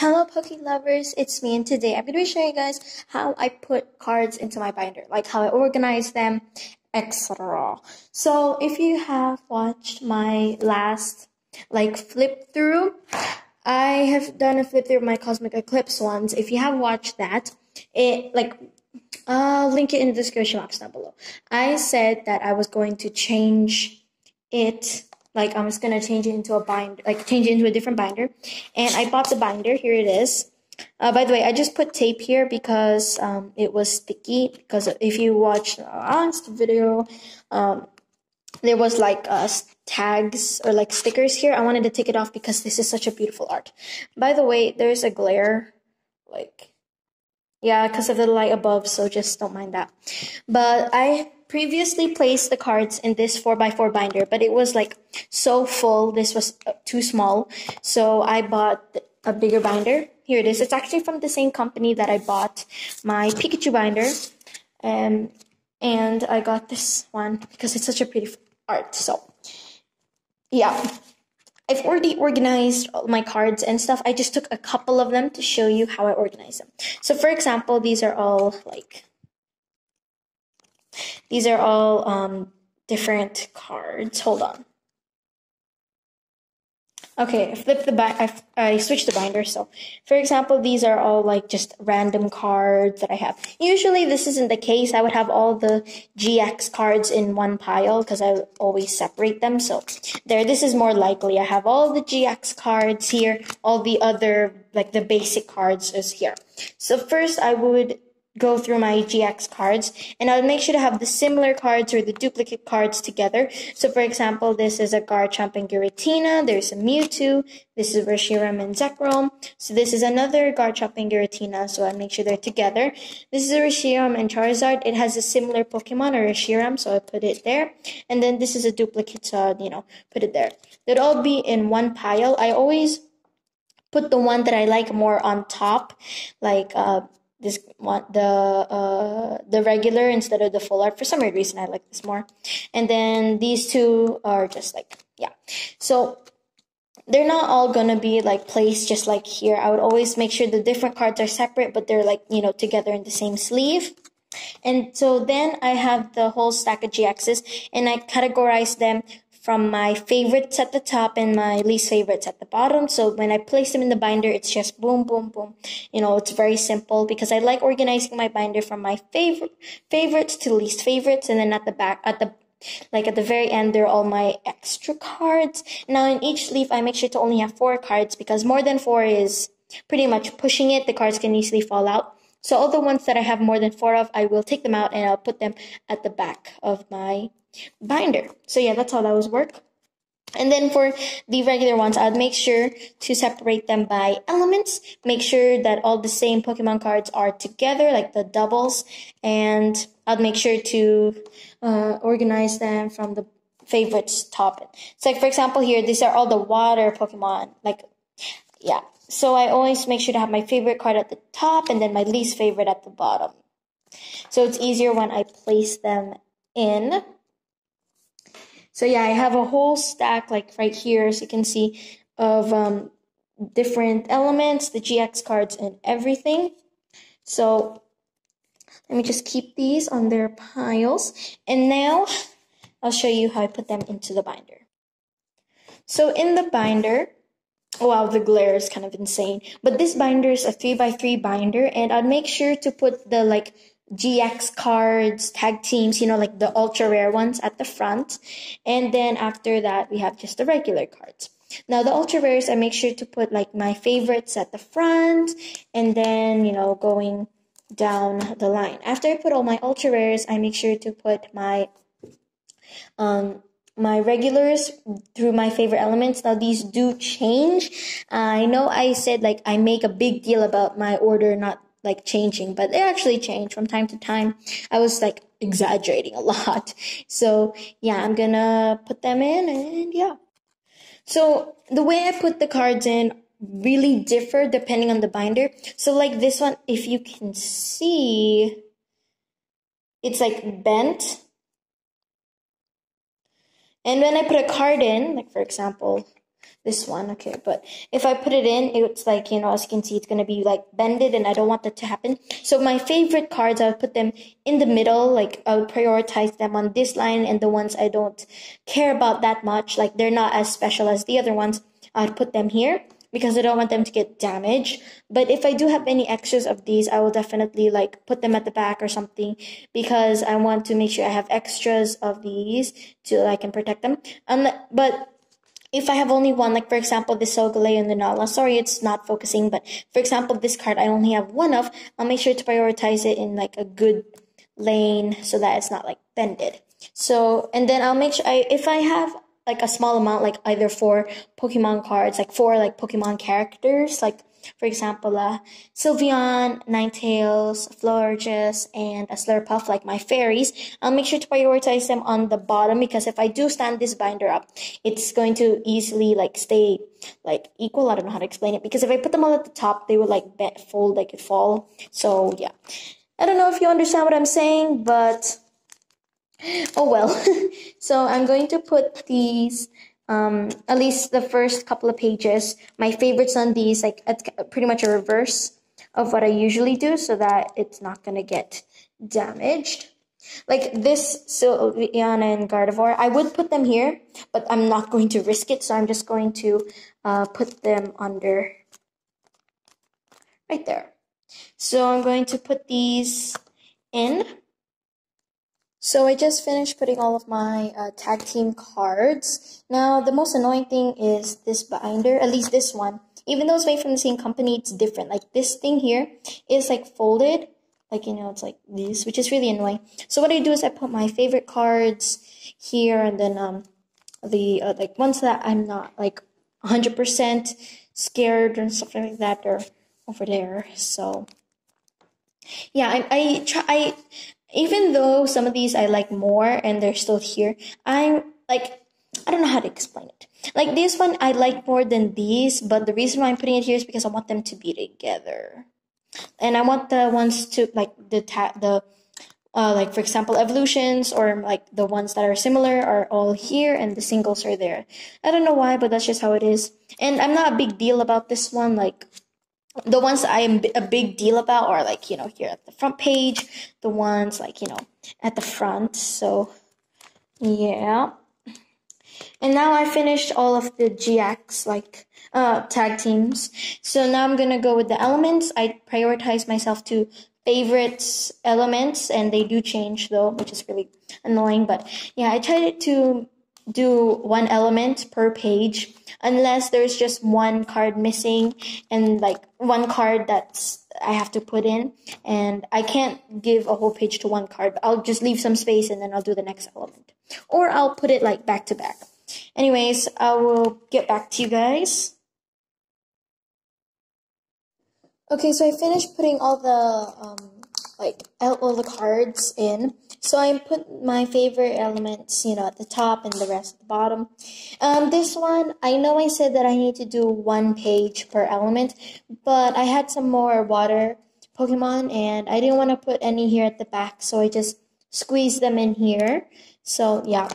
Hello pokélovers, it's me, and today I'm going to be showing you guys how I put cards into my binder, like how I organize them, etc. So if you have watched my last flip through, I have done a flip through of my cosmic eclipse ones. If you have watched that, I'll link it in the description box down below. I said that I was going to change it. I was going to change it into a binder, change it into a different binder. And I bought the binder. Here it is. By the way, I just put tape here because it was sticky. Because if you watched the last video, there was tags or stickers here. I wanted to take it off because this is such a beautiful art. By the way, there's a glare. Yeah, because of the light above, so just don't mind that. But I previously placed the cards in this 4x4 binder, but it was so full. This was too small, so I bought a bigger binder. Here it is. It's actually from the same company that I bought my Pikachu binder, and I got this one because it's such a pretty art. So yeah, I've already organized all my cards and stuff. I just took a couple of them to show you how I organize them. So for example, these are all different cards. Hold on. Okay, I switched the binder. So for example, these are all just random cards that I have. Usually this isn't the case. I would have all the GX cards in one pile because I always separate them. So this is more likely. I have all the GX cards here. All the other, the basic cards is here. So first I would go through my GX cards, and I would make sure to have the similar cards or the duplicate cards together. So for example, this is a Garchomp and Giratina, there's a Mewtwo, this is Reshiram and Zekrom, so this is another Garchomp and Giratina, so I make sure they're together. This is a Reshiram and Charizard, it has a similar Pokemon or Reshiram, so I put it there. And then this is a duplicate, so put it there. They'd all be in one pile. I always put the one that I like more on top, this one, the regular instead of the full art. For some weird reason, I like this more. And then these two are just yeah. So they're not all gonna be placed just here. I would always make sure the different cards are separate, but they're together in the same sleeve. And so then I have the whole stack of GXs, and I categorize them from my favorites at the top and my least favorites at the bottom. So when I place them in the binder, it's just boom, boom, boom. It's very simple because I like organizing my binder from my favorites to least favorites. And then at the back, at the very end, there are all my extra cards. Now in each sleeve, I make sure to only have 4 cards because more than 4 is pretty much pushing it. The cards can easily fall out. So all the ones that I have more than 4 of, I will take them out and I'll put them at the back of my binder. So yeah, that's how that would work. And then for the regular ones, I'd make sure to separate them by elements, make sure that all the same Pokemon cards are together, like the doubles, and I'd make sure to organize them from the favorites top. So for example here, these are all the water Pokemon, yeah. So I always make sure to have my favorite card at the top and then my least favorite at the bottom. So it's easier when I place them in. So yeah, I have a whole stack right here, as you can see, of different elements, the GX cards and everything. So let me just keep these on their piles. And now I'll show you how I put them into the binder. So in the binder, wow, the glare is kind of insane. But this binder is a 3x3 binder, and I'd make sure to put the GX cards, tag teams, the ultra rare ones at the front. And then after that, we have just the regular cards. Now, the ultra rares, I make sure to put my favorites at the front and then, going down the line. After I put all my ultra rares, I make sure to put my regulars through my favorite elements. Now, these do change. I know I said I make a big deal about my order not changing, but they actually change from time to time. I was exaggerating a lot. So yeah, I'm gonna put them in, and yeah. So the way I put the cards in really differ depending on the binder. So this one, if you can see, it's bent. And when I put a card in, for example, this one, okay, but if I put it in, it's like, you know, as you can see, it's going to be like bended, and I don't want that to happen. So my favorite cards, I would put them in the middle, like I would prioritize them on this line, and the ones I don't care about that much, like they're not as special as the other ones, I'd put them here because I don't want them to get damaged. But if I do have any extras of these, I will definitely like put them at the back or something, because I want to make sure I have extras of these so I can protect them. But if I have only one, like for example, this Sogale and the Nala, sorry, it's not focusing, but for example, this card I only have one of, I'll make sure to prioritize it in like a good lane so that it's not like bended. So, and then I'll make sure if I have like a small amount, like either 4 Pokemon cards, like 4 like Pokemon characters, like for example, Sylveon, Ninetales, Florges, and a Slurpuff, like my fairies, I'll make sure to prioritize them on the bottom, because if I do stand this binder up, it's going to easily like stay like equal. I don't know how to explain it, because if I put them all at the top, they would like fold, like it fall. So yeah, I don't know if you understand what I'm saying, but oh well. So I'm going to put these at least the first couple of pages, my favorites on these, like it's pretty much a reverse of what I usually do, so that it's not gonna get damaged. Like this Sylveon and Gardevoir, I would put them here, but I'm not going to risk it, so I'm just going to put them under right there. So I'm going to put these in. So I just finished putting all of my tag team cards. Now, the most annoying thing is this binder, at least this one. Even though it's made from the same company, it's different. Like this thing here is like folded, like, you know, it's like this, which is really annoying. So what I do is I put my favorite cards here, and then the like ones that I'm not like 100% scared and stuff like that are over there. So yeah, I try. Even though some of these I like more and they're still here, I'm like, I don't know how to explain it. Like this one I like more than these, but the reason why I'm putting it here is because I want them to be together. And I want the ones to like like for example evolutions, or like the ones that are similar are all here and the singles are there. I don't know why, but that's just how it is. And I'm not a big deal about this one. Like the ones I am a big deal about are like, you know, here at the front page, the ones like, you know, at the front. So yeah. And now I finished all of the GX like tag teams. So now I'm gonna go with the elements. I prioritize myself to favorites elements, and they do change though, which is really annoying. But yeah, I try to do one element per page, unless there's just one card missing and like one card that's I have to put in, and I can't give a whole page to one card, but I'll just leave some space and then I'll do the next element, or I'll put it like back to back. Anyways, I will get back to you guys. Okay, so I finished putting all the all the cards in. So I put my favorite elements, you know, at the top and the rest at the bottom. This one, I know I said that I need to do one page per element, but I had some more water Pokemon and I didn't want to put any here at the back, so I just squeezed them in here. So yeah,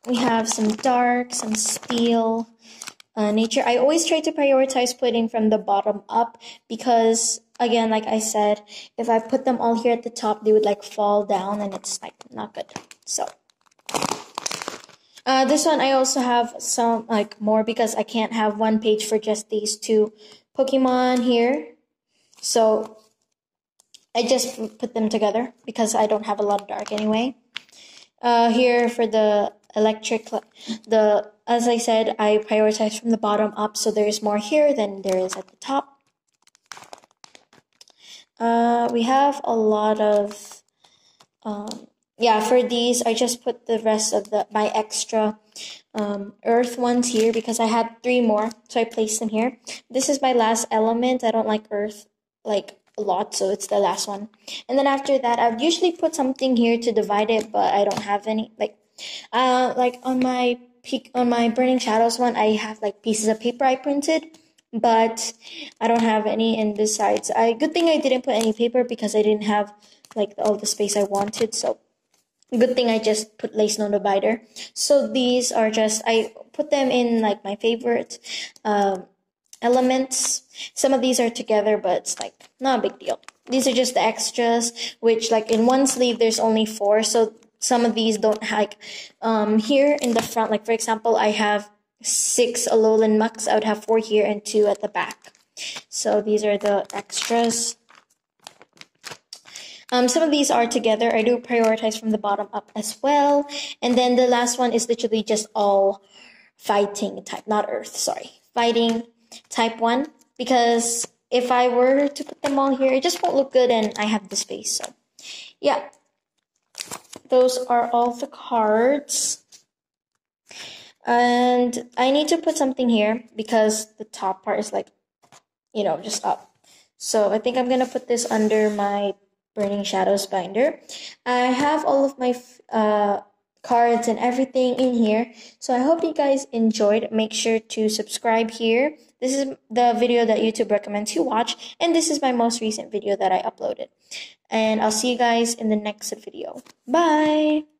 we have some dark, some steel, nature. I always try to prioritize putting from the bottom up, because again, like I said, if I put them all here at the top, they would like fall down and it's like not good. So this one I also have some like more, because I can't have one page for just these 2 Pokemon here. So I just put them together because I don't have a lot of dark anyway. Here for the electric, as I said, I prioritize from the bottom up, so there's more here than there is at the top. We have a lot of, yeah, for these, I just put the rest of my extra earth ones here because I had 3 more, so I placed them here. This is my last element. I don't like earth like a lot, so it's the last one. And then after that, I would usually put something here to divide it, but I don't have any. Like on my Burning Shadows one, I have like pieces of paper I printed, but I don't have any in this side. Good thing I didn't put any paper because I didn't have like all the space I wanted. So Good thing I just put lace no divider. So these are just, I put them in like my favorite elements. Some of these are together, but it's like not a big deal. These are just the extras, which like in one sleeve there's only 4, so some of these don't like here in the front, like for example I have 6 Alolan mucks. I would have 4 here and 2 at the back. So these are the extras. Some of these are together. I do prioritize from the bottom up as well. And then the last one is literally just all fighting type, not earth, sorry. Fighting type 1. Because if I were to put them all here, it just won't look good and I have the space. So yeah, those are all the cards. And I need to put something here because the top part is like, you know, just up. So I think I'm going to put this under my Burning Shadows binder. I have all of my cards and everything in here. So I hope you guys enjoyed. Make sure to subscribe here. This is the video that YouTube recommends you watch. And this is my most recent video that I uploaded. And I'll see you guys in the next video. Bye!